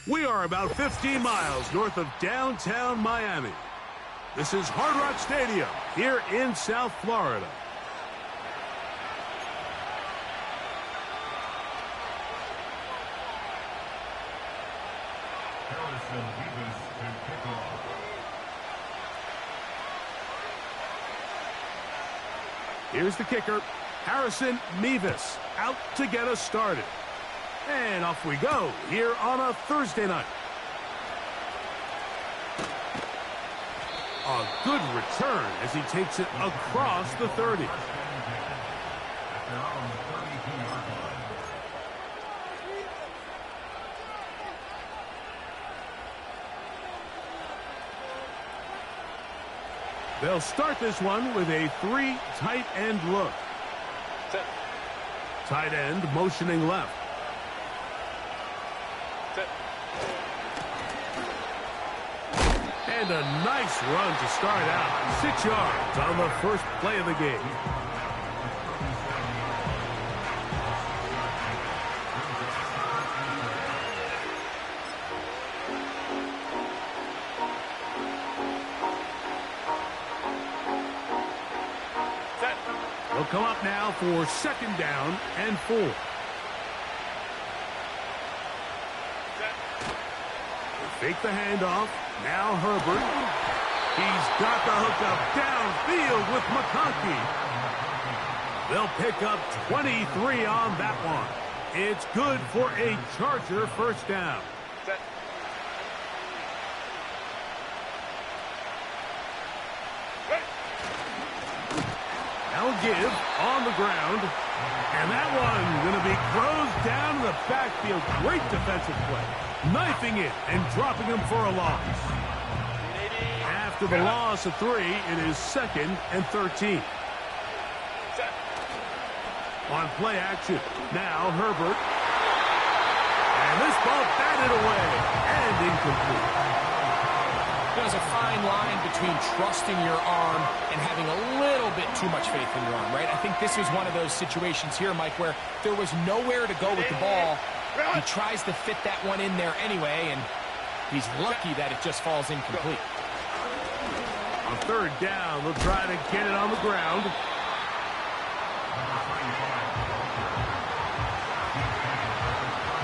We are about 15 miles north of downtown Miami. This is Hard Rock Stadium here in South Florida. Here's the kicker, Harrison Mevis, out to get us started. And off we go here on a Thursday night. A good return as he takes it across the 30. They'll start this one with a 3 tight end look. Tight end motioning left. And a nice run to start out. 6 yards on the first play of the game. They'll come up now for 2nd down and 4. They fake the handoff. Now Herbert. He's got the hookup downfield with McConkey. They'll pick up 23 on that one. It's good for a Charger first down. Now give on the ground. And that one going to be closed down in the backfield. Great defensive play. Knifing it and dropping him for a loss. After the loss of 3, it is 2nd and 13. On play action. Now Herbert. And this ball batted away and incomplete. There's a fine line between trusting your arm and having a little bit too much faith in your arm, right? I think this was one of those situations here, Mike, where there was nowhere to go with the ball. He tries to fit that one in there anyway, and he's lucky that it just falls incomplete. On 3rd down, they'll try to get it on the ground.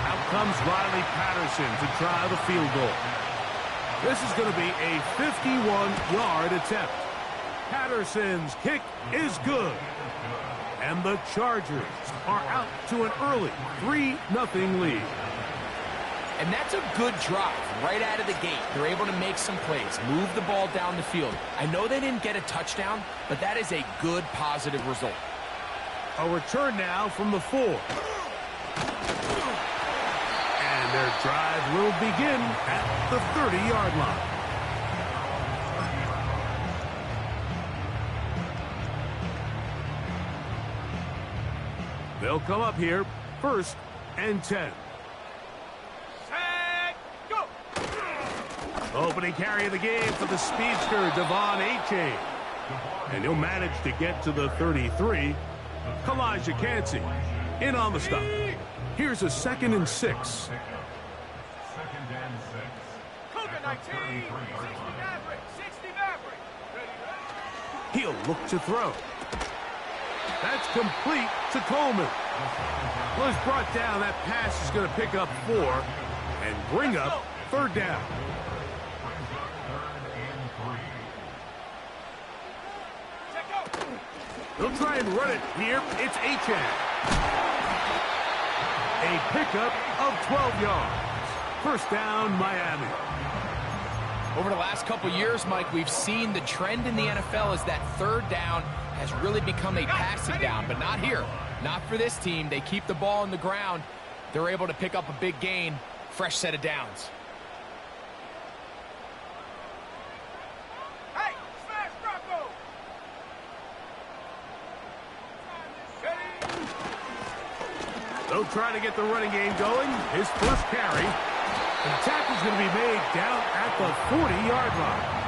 Out comes Riley Patterson to try the field goal. This is going to be a 51-yard attempt. Patterson's kick is good. And the Chargers are out to an early 3-0 lead. And that's a good drive right out of the gate. They're able to make some plays, move the ball down the field. I know they didn't get a touchdown, but that is a good, positive result. A return now from the 4. And their drive will begin at the 30-yard line. They'll come up here, 1st and 10. Set, go! Opening carry of the game for the speedster, Devon Achane. And he'll manage to get to the 33. Kalijah Cansey in on the stop. Here's a 2nd and 6. 2nd and 6. Cougar 19, 60 Maverick, 60 Maverick. Ready? He'll look to throw. That's complete to Coleman. Well, it's brought down. That pass is going to pick up 4 and bring up 3rd down. They'll try and run it here. It's Achane. A pickup of 12 yards. First down, Miami. Over the last couple years, Mike, we've seen the trend in the NFL is that 3rd down has really become a passing down, but not here. Not for this team. They keep the ball on the ground. They're able to pick up a big gain. Fresh set of downs. Hey, smash Bronco! They'll try to get the running game going. His first carry. And the tackle's going to be made down at the 40-yard line.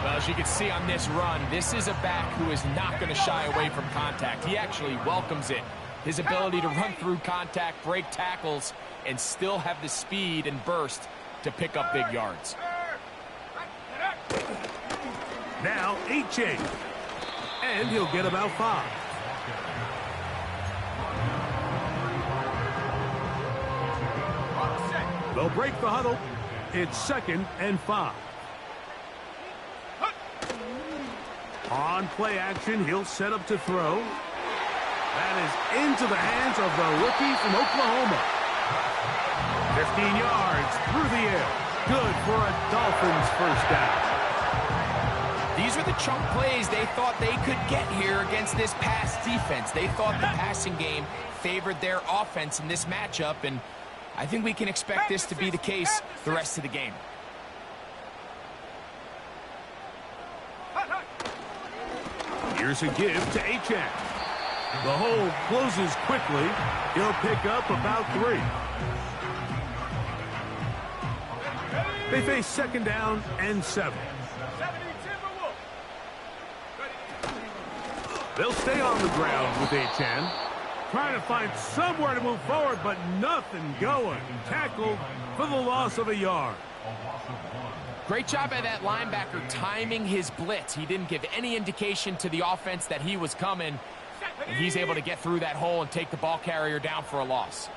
Well, as you can see on this run, this is a back who is not going to shy away from contact. He actually welcomes it. His ability to run through contact, break tackles, and still have the speed and burst to pick up big yards. Now H.A. And he'll get about 5. They'll break the huddle. It's 2nd and 5. On play action, he'll set up to throw. That is into the hands of the rookie from Oklahoma. 15 yards through the air. Good for a Dolphins first down. These are the chunk plays they thought they could get here against this pass defense. They thought the passing game favored their offense in this matchup, and I think we can expect this to be the case the rest of the game. Here's a give to Achane. The hole closes quickly. He'll pick up about 3. They face 2nd down and 7. They'll stay on the ground with Achane. Trying to find somewhere to move forward, but nothing going. Tackled for the loss of a yard. Great job by that linebacker timing his blitz. He didn't give any indication to the offense that he was coming, and he's able to get through that hole and take the ball carrier down for a loss.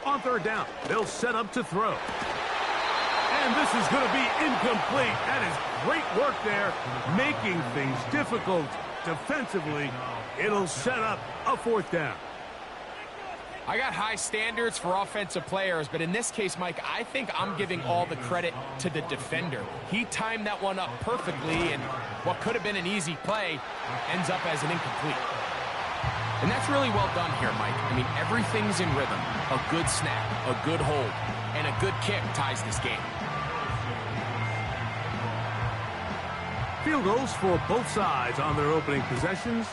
On 3rd down, they'll set up to throw. And this is going to be incomplete. That is great work there, making things difficult defensively. It'll set up a 4th down. I got high standards for offensive players, but in this case, Mike, I think I'm giving all the credit to the defender. He timed that one up perfectly, and what could have been an easy play ends up as an incomplete. And that's really well done here, Mike. I mean, everything's in rhythm. A good snap, a good hold, and a good kick ties this game. Field goals for both sides on their opening possessions.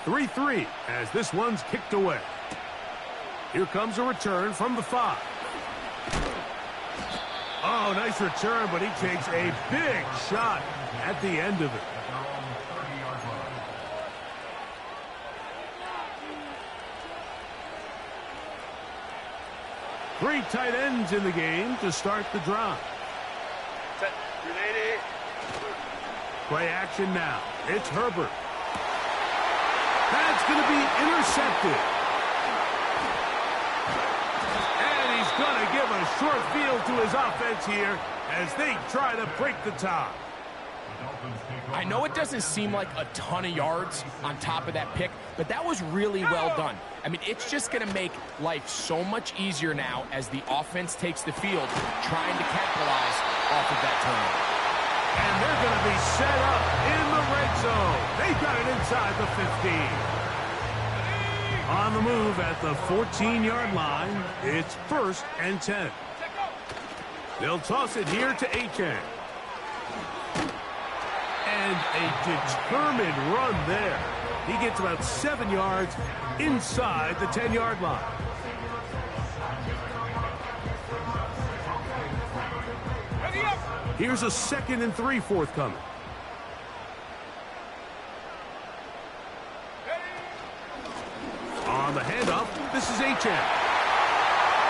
3-3 as this one's kicked away. Here comes a return from the 5. Oh, nice return, but he takes a big shot at the end of it. Three tight ends in the game to start the drive. Play action now. It's Herbert. That's going to be intercepted. And he's going to give a short field to his offense here as they try to break the tie. I know it doesn't seem like a ton of yards on top of that pick, but that was really well done. I mean, it's just going to make life so much easier now as the offense takes the field, trying to capitalize off of that turnover. And they're going to be set up in the red zone. They got it inside the 15. On the move at the 14-yard line, it's 1st and 10. They'll toss it here to Achane. And a determined run there. He gets about 7 yards inside the 10-yard line. Here's a 2nd and 3 forthcoming. On the handoff, this is Achane.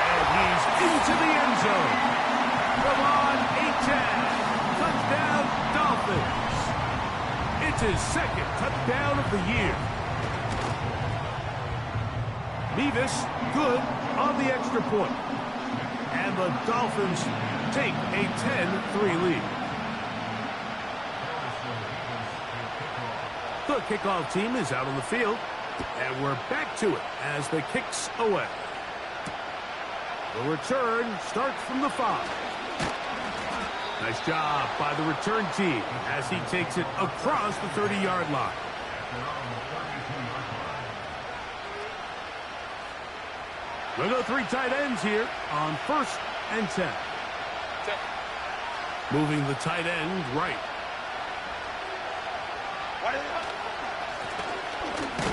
And he's into the end zone. Come on, Achane. Touchdown, Dolphins. It's his 2nd touchdown of the year. Nevis good on the extra point. And the Dolphins take a 10-3 lead. The kickoff team is out on the field, and we're back to it as the kick's away. The return starts from the 5. Nice job by the return team as he takes it across the 30-yard line. We'll go 3 tight ends here on 1st and 10. Moving the tight end right.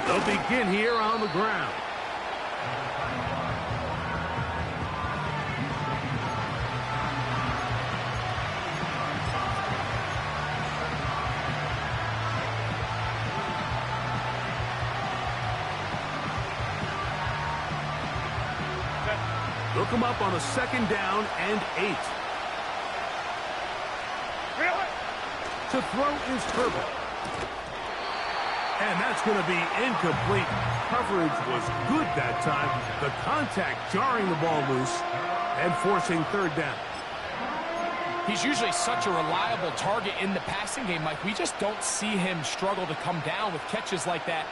They'll begin here on the ground. They'll come up on a 2nd down and 8. To throw is Herbert. And that's going to be incomplete. Coverage was good that time. The contact jarring the ball loose and forcing 3rd down. He's usually such a reliable target in the passing game, Mike. We just don't see him struggle to come down with catches like that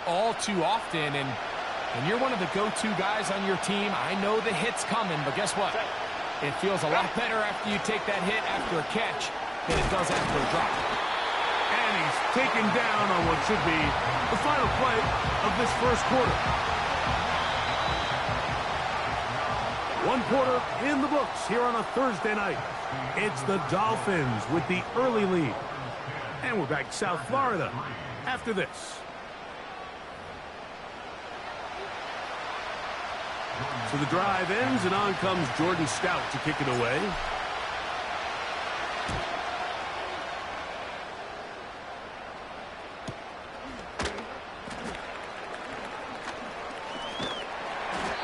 all too often. And when you're one of the go-to guys on your team, I know the hit's coming, but guess what? It feels a lot better after you take that hit after a catch than it does after a drop. And he's taken down on what should be the final play of this 1st quarter. 1 quarter in the books here on a Thursday night. It's the Dolphins with the early lead. And we're back to South Florida after this. So the drive ends, and on comes Jordan Stout to kick it away.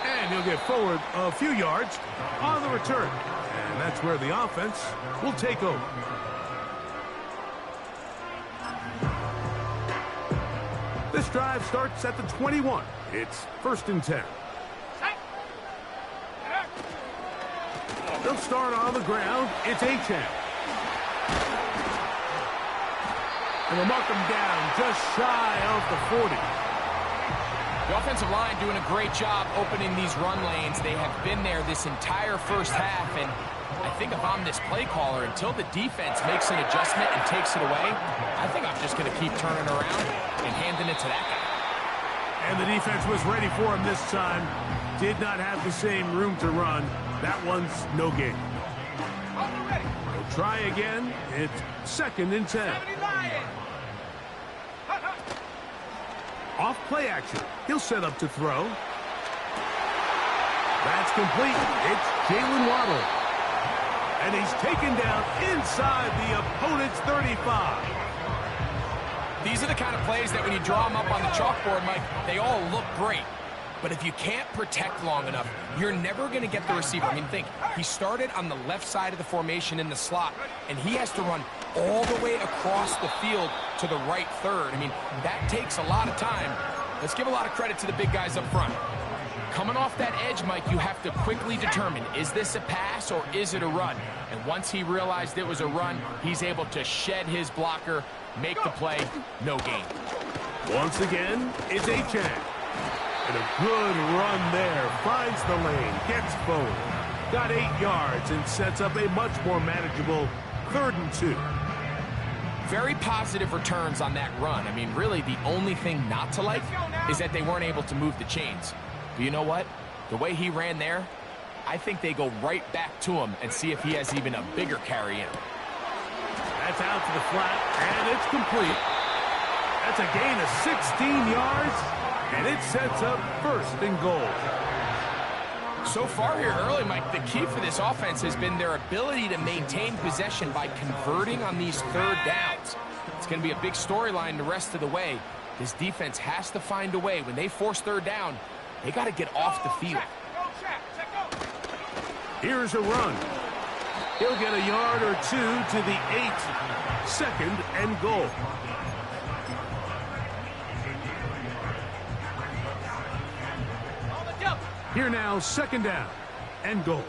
And he'll get forward a few yards on the return. And that's where the offense will take over. This drive starts at the 21. It's 1st and 10. They'll start on the ground. It's Achane. And they'll mark him down just shy of the 40. The offensive line doing a great job opening these run lanes. They have been there this entire 1st half, and I think if I'm this play caller, until the defense makes an adjustment and takes it away, I think I'm just going to keep turning around and handing it to that guy. And the defense was ready for him this time. Did not have the same room to run. That one's no gain. They'll try again. It's 2nd and 10. Off play action. He'll set up to throw. That's complete. It's Jalen Waddle. And he's taken down inside the opponent's 35. These are the kind of plays that when you draw them up on the chalkboard, Mike, they all look great. But if you can't protect long enough, you're never going to get the receiver. I mean, think, he started on the left side of the formation in the slot, and he has to run all the way across the field to the right 3rd. I mean, that takes a lot of time. Let's give a lot of credit to the big guys up front. Coming off that edge, Mike, you have to quickly determine, is this a pass or is it a run? And once he realized it was a run, he's able to shed his blocker, make the play, no gain. Once again, it's Achane. And a good run there. Finds the lane, gets forward. Got 8 yards and sets up a much more manageable 3rd and 2. Very positive returns on that run. I mean, really, the only thing not to like is that they weren't able to move the chains. But you know what? The way he ran there, I think they go right back to him and see if he has even a bigger carry in him. That's out to the flat, and it's complete. That's a gain of 16 yards. And it sets up 1st and goal. So far here early, Mike, the key for this offense has been their ability to maintain possession by converting on these 3rd downs. It's going to be a big storyline the rest of the way. This defense has to find a way. When they force 3rd down, they got to get off the field. Here's a run. He'll get a yard or 2 to the 8. 2nd and goal. Here now, 2nd down and goal.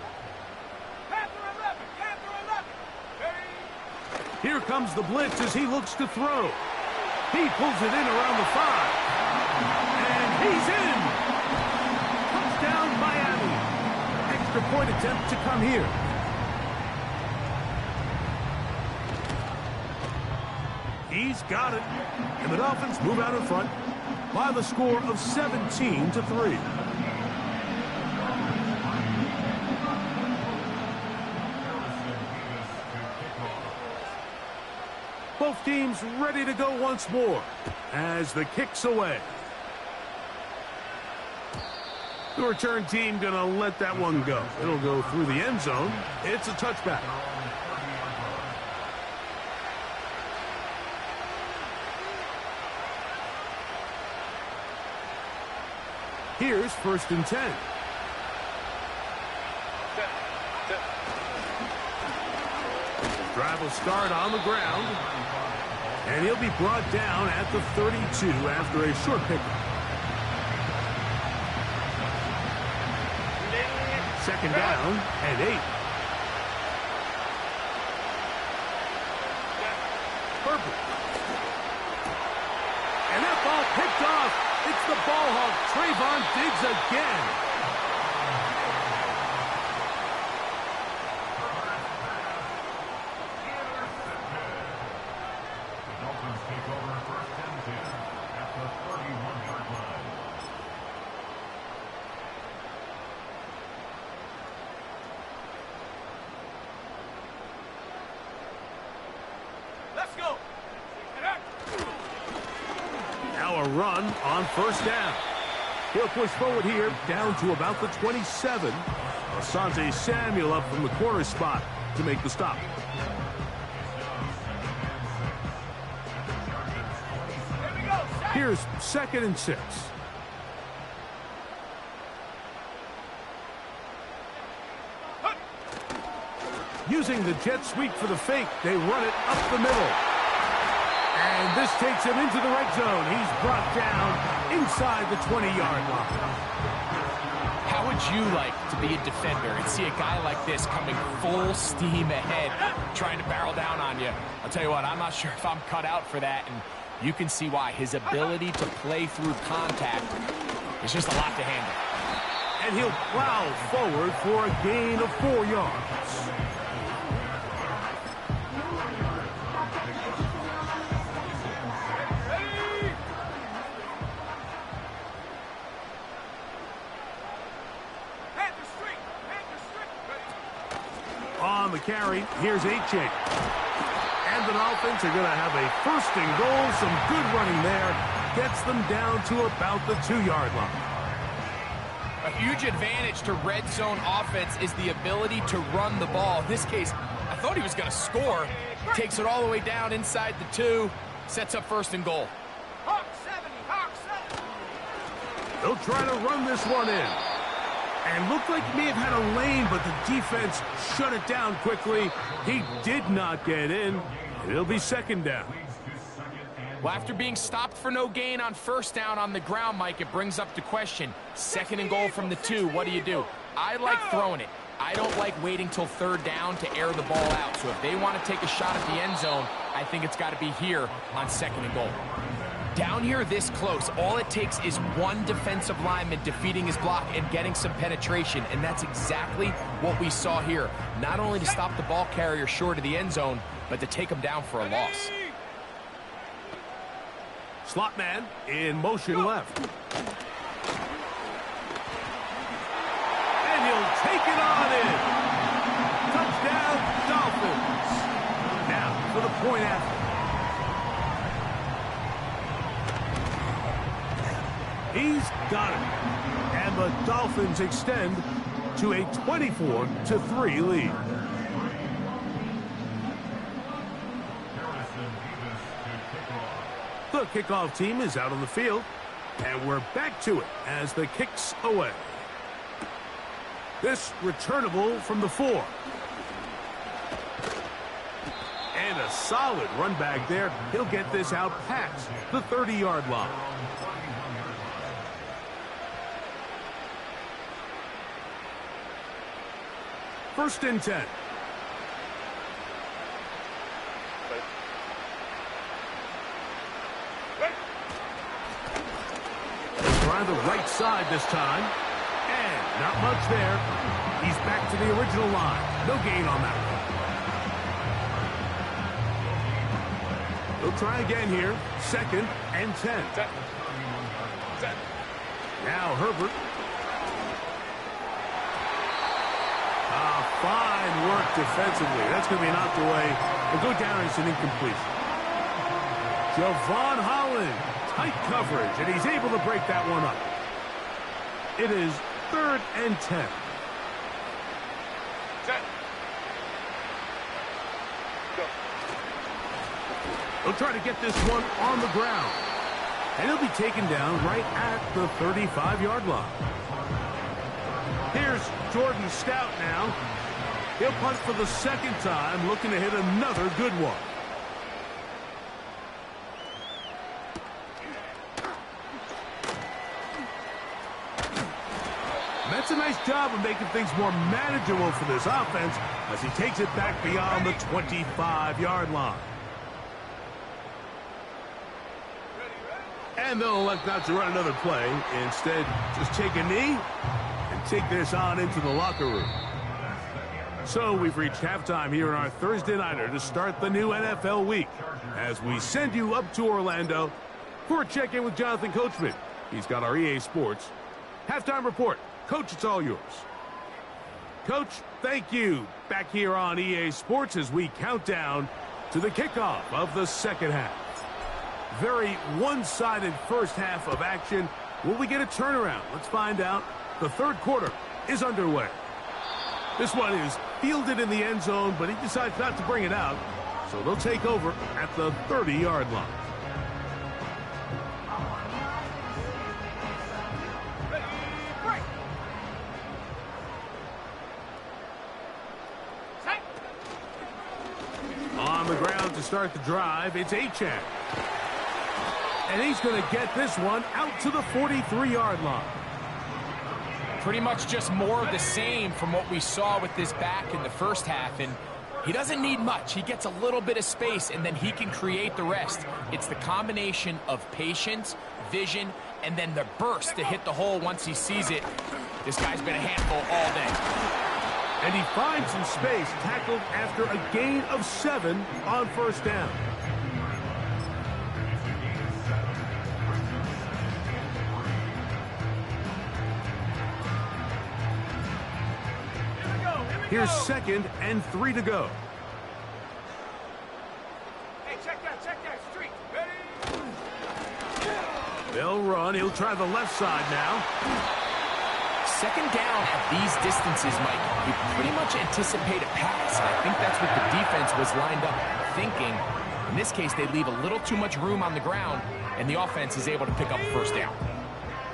Here comes the blitz as he looks to throw. He pulls it in around the 5. And he's in. Touchdown, Miami. Extra point attempt to come here. He's got it. And the Dolphins move out in front by the score of 17-3. Both teams ready to go once more as the kick's away. The return team going to let that one go. It'll go through the end zone. It's a touchback. Here's 1st and 10. Drive will start on the ground. And he'll be brought down at the 32 after a short pickup. Second down and 8. Herbert. And that ball picked off. It's the ball hawk, Trayvon Diggs again. Now a run on first down. He'll push forward here down to about the 27. Asante Samuel up from the corner spot to make the stop. Here's 2nd and 6. Using the jet sweep for the fake, they run it up the middle. And this takes him into the red zone. He's brought down inside the 20-yard line. How would you like to be a defender and see a guy like this coming full steam ahead, trying to barrel down on you? I'll tell you what, I'm not sure if I'm cut out for that, and you can see why. His ability to play through contact is just a lot to handle. And he'll plow forward for a gain of 4 yards. On the carry, here's H.A. And the Dolphins are going to have a 1st and goal. Some good running there. Gets them down to about the 2-yard line. A huge advantage to red zone offense is the ability to run the ball. In this case, I thought he was going to score. Takes it all the way down inside the 2. Sets up 1st and goal. Hawk 70, Hawk 70. They'll try to run this one in. And looked like he may have had a lane, but the defense shut it down quickly. He did not get in. It'll be 2nd down. Well, after being stopped for no gain on 1st down on the ground, Mike, it brings up the question. 2nd and goal from the 2, what do? I like throwing it. I don't like waiting till 3rd down to air the ball out. So if they want to take a shot at the end zone, I think it's got to be here on 2nd and goal. Down here this close, all it takes is one defensive lineman defeating his block and getting some penetration, and that's exactly what we saw here. Not only to stop the ball carrier short of the end zone, but to take him down for a loss. Slot man in motion left. And he'll take it on in. Touchdown, Dolphins. Now for the point after. He's got it. And the Dolphins extend to a 24-3 lead. The kickoff team is out on the field. And we're back to it as the kick's away. This returnable from the 4. And a solid run back there. He'll get this out past the 30-yard line. First and 10. Try the right side this time. And not much there. He's back to the original line. No gain on that one. He'll try again here. 2nd and 10. Now Herbert. Fine work defensively. That's going to be knocked away. It'll go down as an incompletion. Javon Holland, tight coverage, and he's able to break that one up. It is 3rd and 10. He'll try to get this one on the ground. And he'll be taken down right at the 35-yard line. Here's Jordan Stout now. He'll punt for the second time, looking to hit another good one. That's a nice job of making things more manageable for this offense as he takes it back beyond the 25-yard line. And they'll elect not to run another play. Instead, just take a knee and take this on into the locker room. So we've reached halftime here in our Thursday Nighter to start the new NFL week as we send you up to Orlando for a check-in with Jonathan Coachman. He's got our EA Sports halftime report. Coach, it's all yours. Coach, thank you. Back here on EA Sports as we count down to the kickoff of the second half. Very one-sided first half of action. Will we get a turnaround? Let's find out. The third quarter is underway. This one is fielded in the end zone, but he decides not to bring it out. So they'll take over at the 30-yard line. On the ground to start the drive, it's Achane. And he's going to get this one out to the 43-yard line. Pretty much just more of the same from what we saw with this back in the first half. And he doesn't need much. He gets a little bit of space, and then he can create the rest. It's the combination of patience, vision, and then the burst to hit the hole once he sees it. This guy's been a handful all day. And he finds some space, tackled after a gain of 7 on first down. Here's 2nd and 3 to go. Hey, check that street. Ready? They'll run. He'll try the left side now. Second down at these distances, Mike, you pretty much anticipate a pass. And I think that's what the defense was lined up thinking. In this case, they leave a little too much room on the ground, and the offense is able to pick up first down.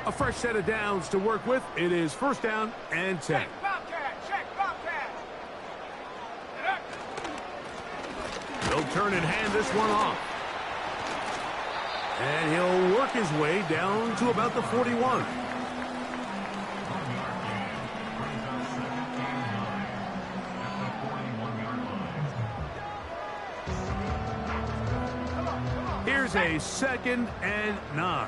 A fresh set of downs to work with. It is first down and 10. Check Bobcat. He'll turn and hand this one off. And he'll work his way down to about the 41. Here's a 2nd and 9.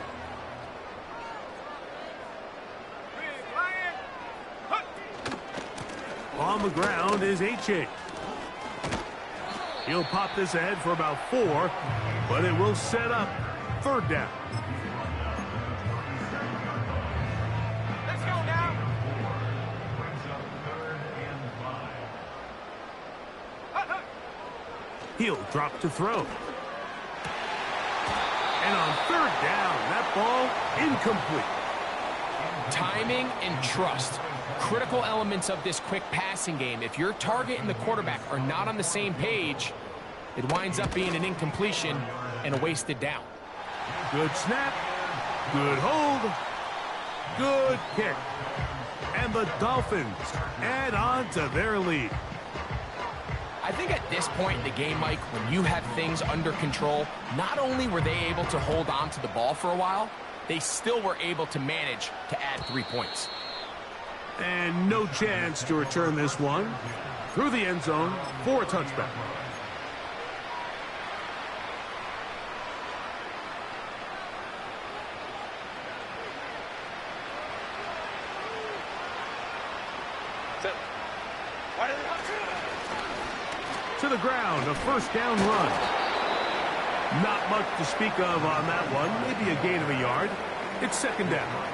On the ground is Achane. He'll pop this ahead for about 4, but it will set up third down. Let's go now. He'll drop to throw. And on third down, that ball incomplete. Timing and trust. Critical elements of this quick passing game. If your target and the quarterback are not on the same page, it winds up being an incompletion and a wasted down. Good snap. Good hold. Good kick. And the Dolphins add on to their lead. I think at this point in the game, Mike, when you have things under control, not only were they able to hold on to the ball for a while, they still were able to manage to add 3 points. And no chance to return this one through the end zone for a touchback. To the ground, a first down run. Not much to speak of on that one. Maybe a gain of a yard. It's 2nd down.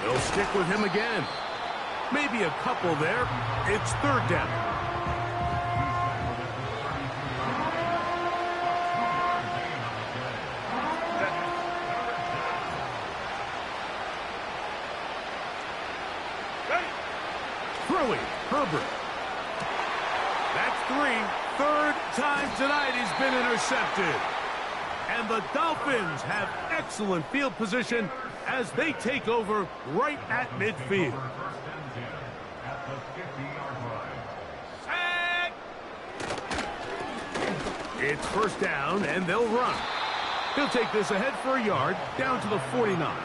They'll stick with him again. Maybe a couple there. It's 3rd down. Throwing, Herbert. That's 3. Third time tonight he's been intercepted. And the Dolphins have excellent field position as they take over right at midfield. It's first down, and they'll run. He'll take this ahead for a yard, down to the 49.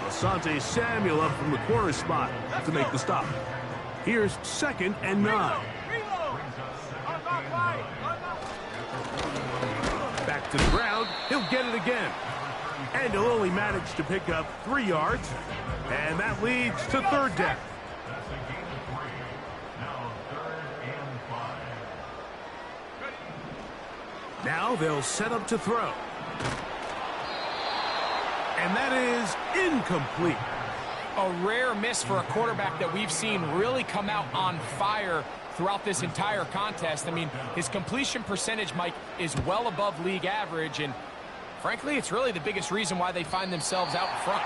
Asante Samuel up from the corner spot to make the stop. Here's 2nd and 9. Back to the ground. He'll get it again. And he'll only manage to pick up 3 yards. And that leads to 3rd down. Now they'll set up to throw. And that is incomplete. A rare miss for a quarterback that we've seen really come out on fire throughout this entire contest. I mean, his completion percentage, Mike, is well above league average, and frankly, it's really the biggest reason why they find themselves out in front.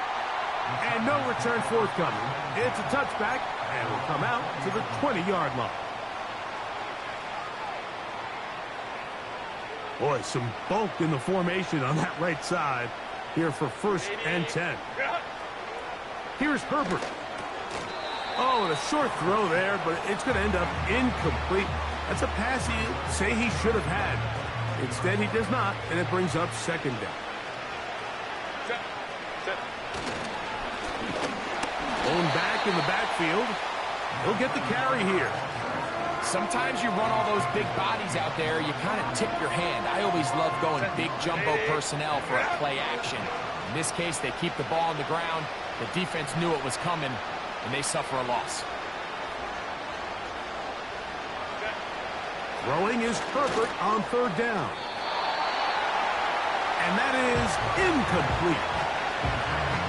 And no return forthcoming. It's a touchback, and will come out to the 20-yard line. Boy, some bulk in the formation on that right side here for 1st and 10. Here's Herbert. Oh, and a short throw there, but it's going to end up incomplete. That's a pass you say he should have had. Instead, he does not, and it brings up 2nd down. Going back in the backfield. He'll get the carry here. Sometimes you run all those big bodies out there, you kind of tip your hand. I always love going big jumbo personnel for a play action. In this case, they keep the ball on the ground. The defense knew it was coming, and they suffer a loss. Throwing is Herbert on 3rd down. And that is incomplete.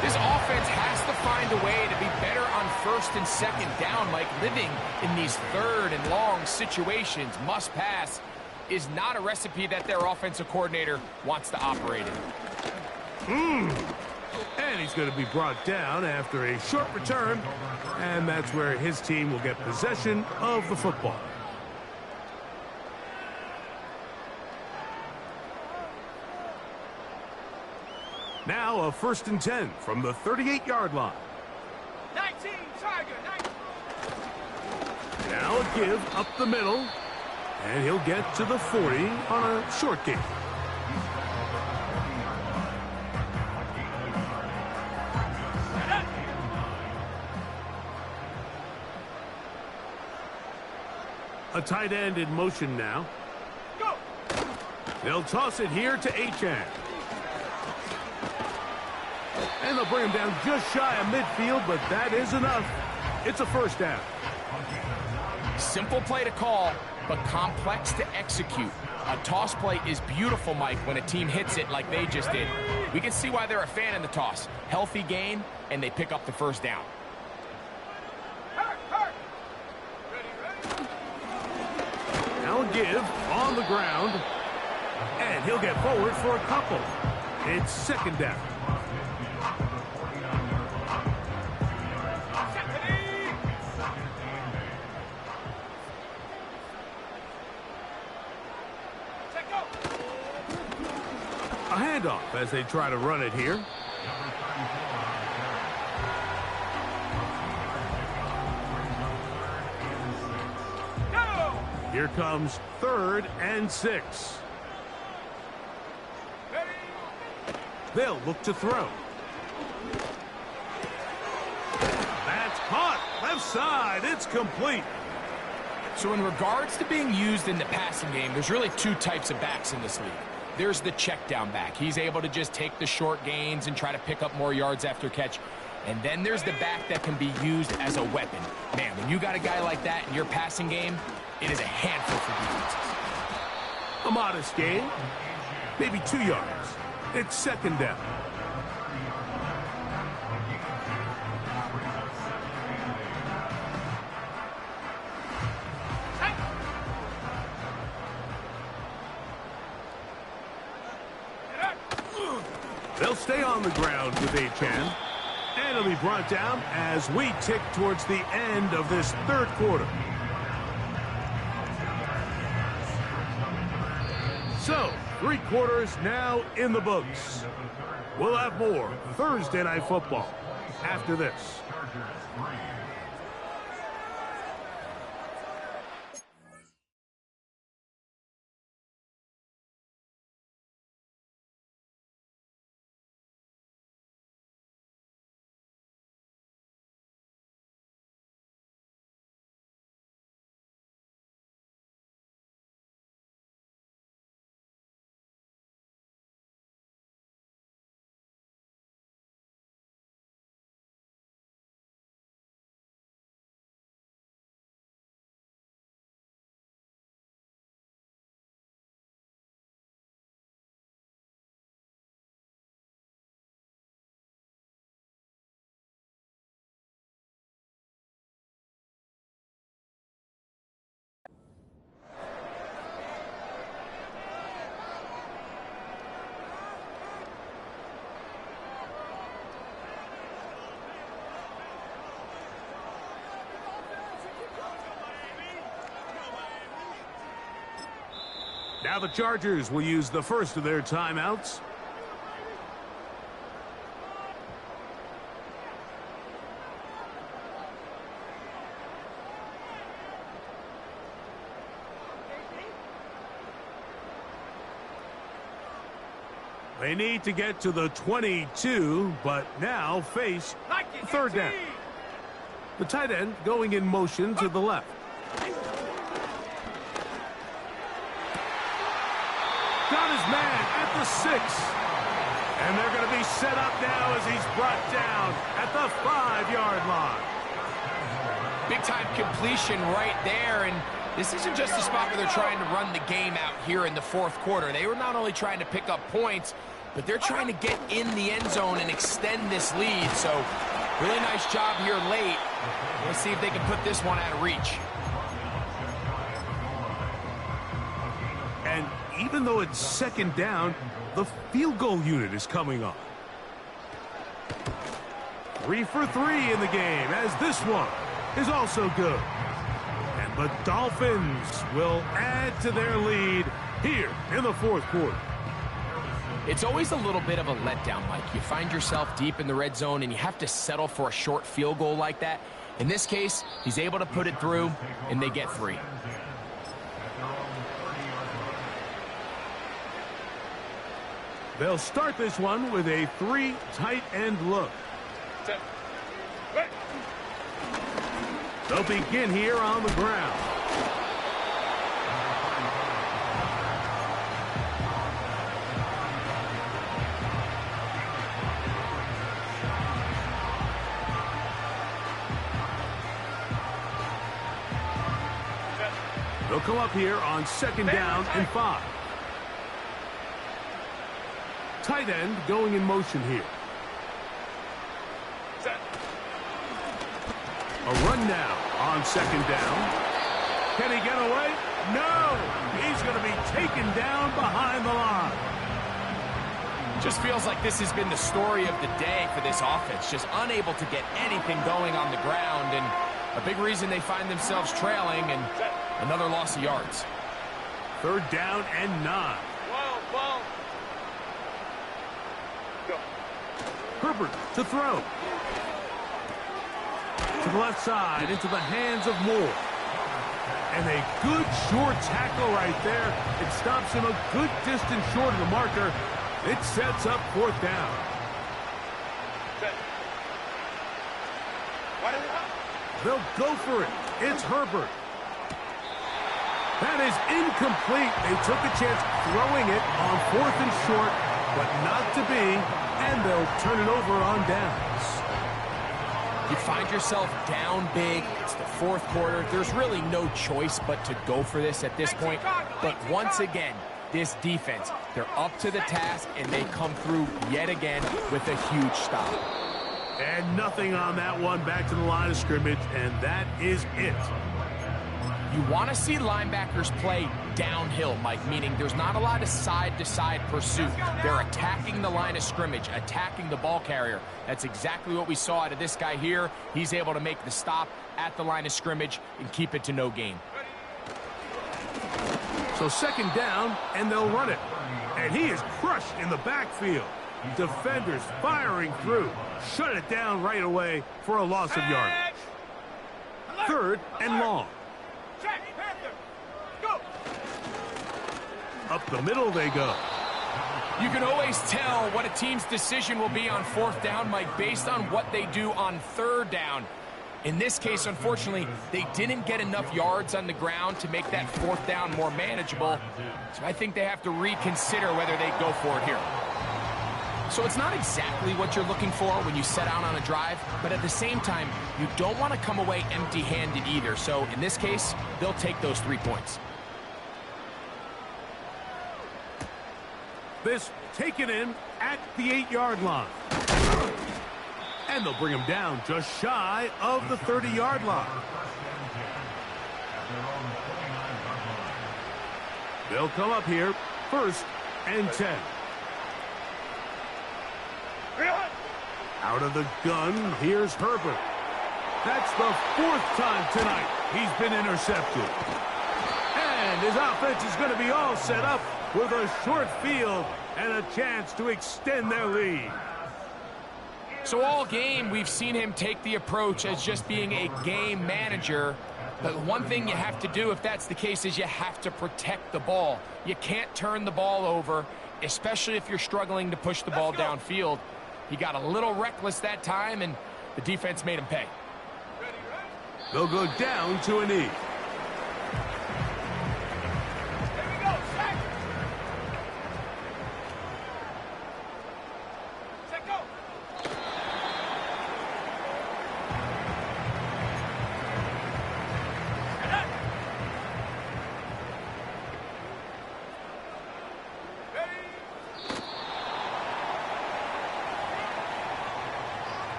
This offense has to find a way to be better on 1st and 2nd down, Mike. Living in these 3rd and long situations, must pass, is not a recipe that their offensive coordinator wants to operate in. And he's going to be brought down after a short return, and that's where his team will get possession of the football. Now a 1st and 10 from the 38-yard line. 19, Tiger, 19. Now a give up the middle, and he'll get to the 40 on a short gain. A tight end in motion now. Go. They'll toss it here to Achane. And they'll bring him down just shy of midfield, but that is enough. It's a 1st down. Simple play to call, but complex to execute. A toss play is beautiful, Mike, when a team hits it like they just did. We can see why they're a fan in the toss. Healthy gain, and they pick up the 1st down. Now a give on the ground, and he'll get forward for a couple. It's 2nd down. A handoff as they try to run it here. Go. Here comes 3rd and 6. Ready. They'll look to throw. That's caught. Left side. It's complete. So in regards to being used in the passing game, there's really 2 types of backs in this league. There's the check down back. He's able to just take the short gains and try to pick up more yards after catch. And then there's the back that can be used as a weapon. Man, when you got a guy like that in your passing game, it is a handful for defenses. A modest gain. Maybe 2 yards. It's 2nd down. They'll stay on the ground with Achane. And it'll be brought down as we tick towards the end of this 3rd quarter. So, 3 quarters now in the books. We'll have more Thursday Night Football after this. Now the Chargers will use the first of their timeouts. They need to get to the 22, but now face third down. The tight end going in motion to the left. Got his man at the 6. And they're going to be set up now as he's brought down at the 5-yard line. Big-time completion right there, and this isn't just a spot where they're trying to run the game out here in the fourth quarter. They were not only trying to pick up points, but they're trying to get in the end zone and extend this lead. So, really nice job here late. Let's see if they can put this one out of reach. And even though it's second down, the field goal unit is coming up. 3 for 3 in the game, as this one is also good. And the Dolphins will add to their lead here in the fourth quarter. It's always a little bit of a letdown, Mike. You find yourself deep in the red zone and you have to settle for a short field goal like that. In this case, he's able to put it through, and they get 3. They'll start this one with a 3 tight end look. They'll begin here on the ground. They'll come up here on second down and 5. Tight end going in motion here. A run now on second down. Can he get away? No! He's going to be taken down behind the line. Just feels like this has been the story of the day for this offense. Just unable to get anything going on the ground, and a big reason they find themselves trailing, and another loss of yards. Third down and 9. Ball. Herbert to throw. To the left side, into the hands of Moore. And a good short tackle right there. It stops him a good distance short of the marker. It sets up fourth down. They'll go for it. It's Herbert. That is incomplete. They took a chance throwing it on 4th and short, but not to be, and they'll turn it over on downs. You find yourself down big. It's the fourth quarter. There's really no choice but to go for this at this point. But once again, this defense, they're up to the task, and they come through yet again with a huge stop. And nothing on that one, back to the line of scrimmage, and that is it. You want to see linebackers play downhill, Mike, meaning there's not a lot of side-to-side pursuit. They're attacking the line of scrimmage, attacking the ball carrier. That's exactly what we saw out of this guy here. He's able to make the stop at the line of scrimmage and keep it to no gain. So second down, and they'll run it. And he is crushed in the backfield. Defenders firing through. Shut it down right away for a loss of yardage. 3rd and long. Check, Panther. Go. Up the middle they go. You can always tell what a team's decision will be on 4th down, Mike, based on what they do on 3rd down. In this case, unfortunately, they didn't get enough yards on the ground to make that 4th down more manageable. So I think they have to reconsider whether they go for it here. So it's not exactly what you're looking for when you set out on a drive, but at the same time, you don't want to come away empty-handed either. So in this case, they'll take those 3 points. This taken in at the 8-yard line. And they'll bring him down just shy of the 30-yard line. They'll come up here, 1st and 10. Out of the gun, here's Herbert. That's the 4th time tonight he's been intercepted. And his offense is going to be all set up with a short field and a chance to extend their lead. So all game, we've seen him take the approach as just being a game manager. But one thing you have to do if that's the case is you have to protect the ball. You can't turn the ball over, especially if you're struggling to push the ball downfield. He got a little reckless that time, and the defense made him pay. They'll go down to a knee.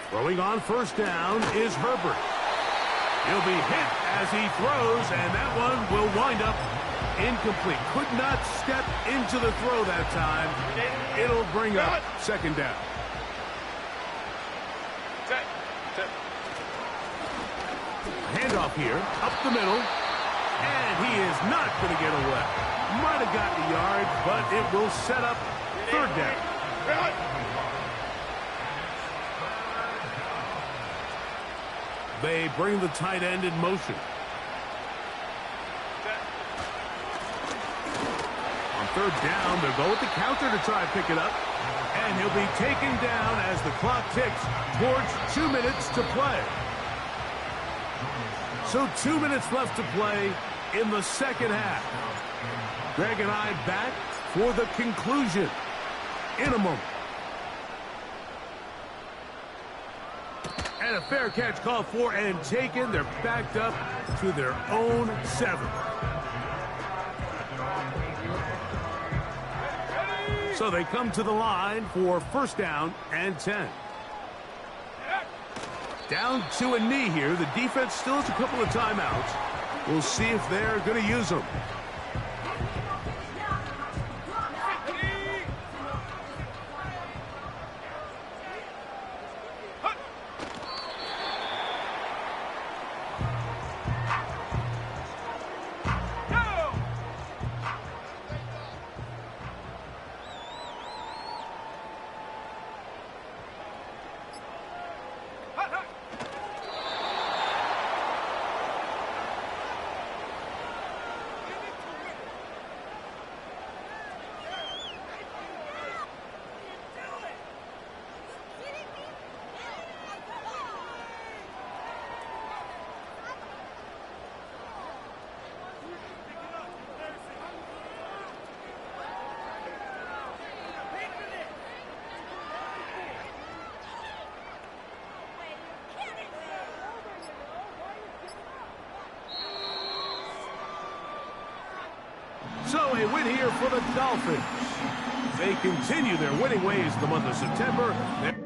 Throwing on 1st down is Herbert. He'll be hit as he throws, and that one will wind up incomplete. Could not step into the throw that time. It'll bring up 2nd down. Handoff here, up the middle, and he is not going to get away. Might have gotten a yard, but it will set up 3rd down. They bring the tight end in motion. On 3rd down, they'll go with the counter to try and pick it up. And he'll be taken down as the clock ticks towards 2 minutes to play. So 2 minutes left to play in the 2nd half. Greg and I back for the conclusion in a moment. And a fair catch called for and taken. They're backed up to their own 7. So they come to the line for 1st down and 10. Down to a knee here. The defense still has a couple of timeouts. We'll see if they're going to use them. So a win here for the Dolphins. They continue their winning ways in the month of September.